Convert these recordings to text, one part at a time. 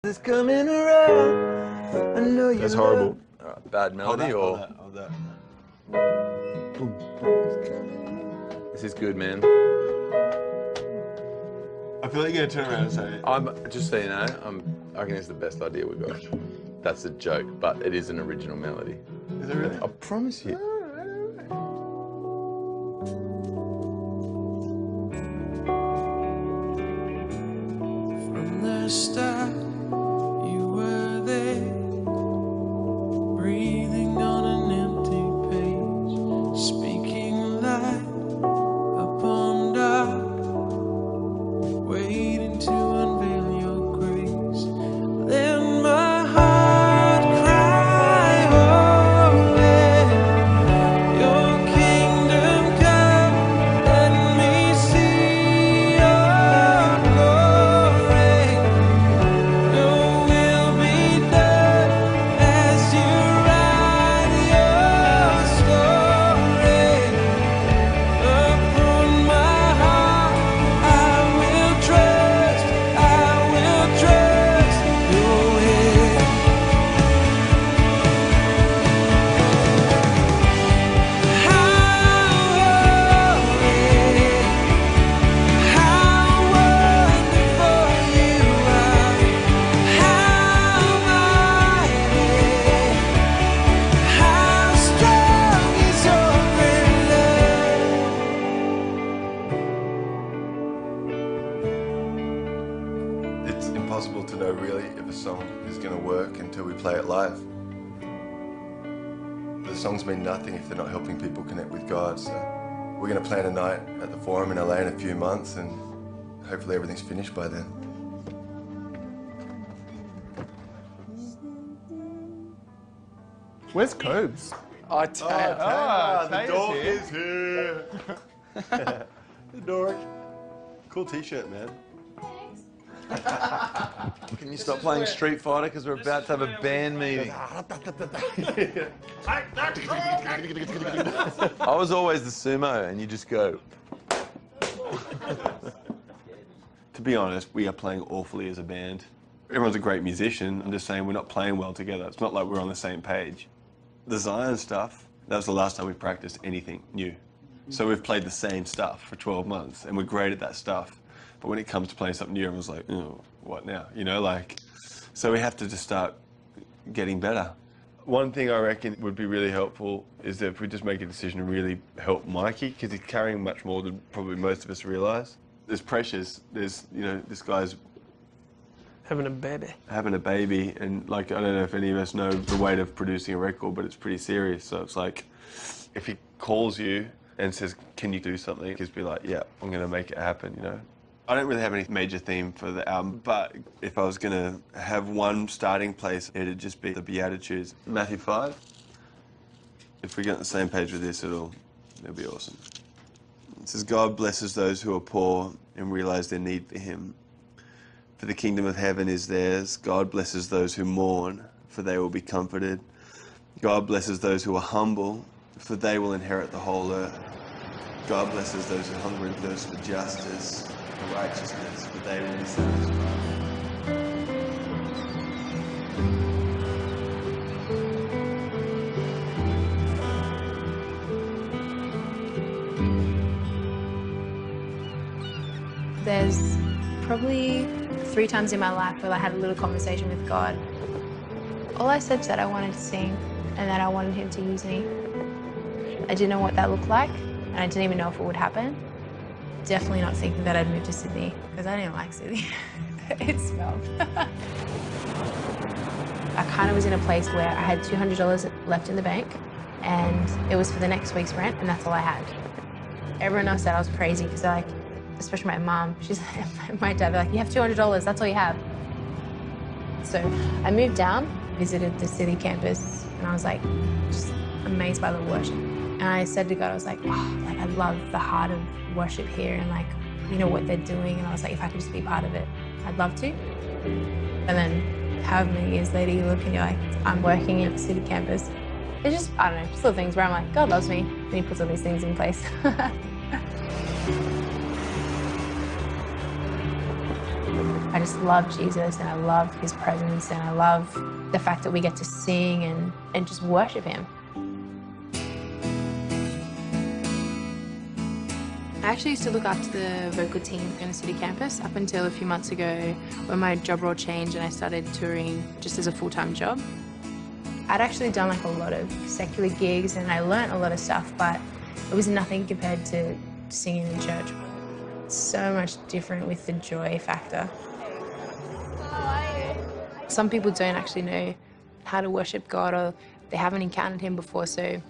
It's coming around. I know you. That's horrible. Bad melody Hold that. This is good, man. I feel like you're gonna turn around and say, I'm just so you know, I reckon it's the best idea we've got. That's a joke, but it is an original melody. is it really? I promise you. From the start, you were there, breathing on an empty page, speaking light upon dark, waiting to unveil your grace. Then my heart cried, holy, your kingdom come, let me see your glory. Your will be done as you write your story. Upon my heart, I will trust your hand. How wonderful you are, how mighty, how strong is your love. It's impossible to know really if a song is going to work until we play it live. The songs mean nothing if they're not helping people connect with God. So we're going to plan a night at the Forum in LA in a few months, and hopefully everything's finished by then. Where's Cobes? The dog is here. The dork. Cool t-shirt, man. Can you stop playing Street Fighter because we're about to have a band meeting? I was always the sumo, and you just go. To be honest, we are playing awfully as a band. Everyone's a great musician. I'm just saying we're not playing well together. It's not like we're on the same page. The Zion stuff, that was the last time we practiced anything new. So we've played the same stuff for 12 months, and we're great at that stuff. But when it comes to playing something new, everyone's like, oh, what now? You know, like, so we have to just start getting better. One thing I reckon would be really helpful is that if we just make a decision to really help Mikey, because he's carrying much more than probably most of us realise. There's pressures. There's, you know, this guy's Having a baby. having a baby, and like, I don't know if any of us know the weight of producing a record, but it's pretty serious. So it's like, if he calls you and says, can you do something? Just be like, yeah, I'm going to make it happen, you know? I don't really have any major theme for the album, but if I was going to have one starting place, it'd just be the Beatitudes. Matthew 5. If we get on the same page with this, it'll be awesome. It says, God blesses those who are poor and realize their need for him. For the kingdom of heaven is theirs. God blesses those who mourn, for they will be comforted. God blesses those who are humble, for they will inherit the whole earth. God blesses those who hunger and thirst for justice, for righteousness, for they will be satisfied. There's probably 3 times in my life where I had a little conversation with God. All I said was that I wanted to sing and that I wanted him to use me. I didn't know what that looked like, and I didn't even know if it would happen. Definitely not thinking that I'd move to Sydney, because I didn't like Sydney. It smelled. I kind of was in a place where I had $200 left in the bank, and it was for the next week's rent, and that's all I had. Everyone else said I was crazy, because like, especially my mom, she's my dad, they're like, you have $200, that's all you have. So I moved down, visited the city campus, and I was like, just amazed by the worship. And I said to God, I was like, oh, like I love the heart of worship here, and like, you know what they're doing, and I was like, if I could just be part of it, I'd love to. And then however many years later you look and you're like, I'm working at the city campus. It's just, I don't know, just little things where I'm like, God loves me, and he puts all these things in place. I just just love Jesus, and I love his presence, and I love the fact that we get to sing and just worship him. I actually used to look after the vocal team in the city campus up until a few months ago when my job role changed and I started touring just as a full-time job. I'd actually done like a lot of secular gigs and I learnt a lot of stuff, but it was nothing compared to singing in church. It's so much different with the joy factor. Some people don't actually know how to worship God, or they haven't encountered him before, so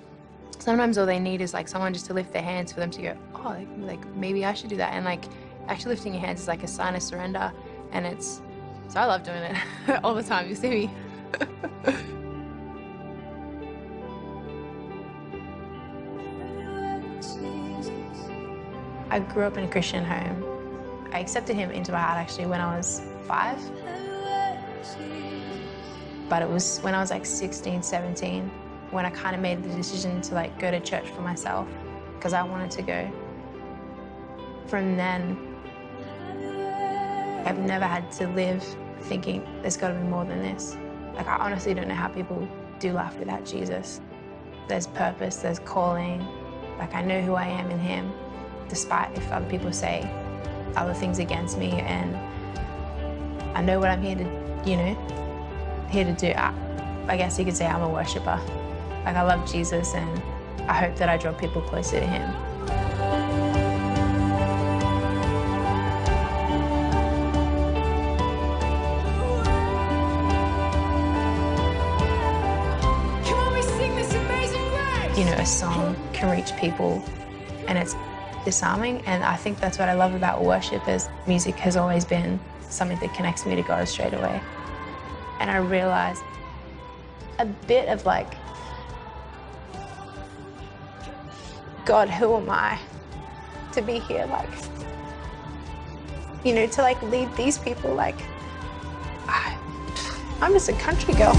sometimes all they need is like someone just to lift their hands for them to go, oh, like maybe I should do that. And like actually lifting your hands is like a sign of surrender, and so I love doing it all the time. You see me. I grew up in a Christian home. I accepted him into my heart actually when I was 5. But it was when I was like 16, 17, when I kind of made the decision to like go to church for myself because I wanted to go. From then, I've never had to live thinking there's got to be more than this. Like I honestly don't know how people do life without Jesus. There's purpose, there's calling. Like I know who I am in him, despite if other people say other things against me, and I know what I'm here to, here to do. I guess you could say I'm a worshiper. Like I love Jesus and I hope that I draw people closer to him. Come on, we sing this amazing grace. A song can reach people and it's disarming, and I think that's what I love about worship is music has always been something that connects me to God straight away. And I realized a bit of like, God, who am I to be here? Like, to like lead these people. Like, I'm just a country girl.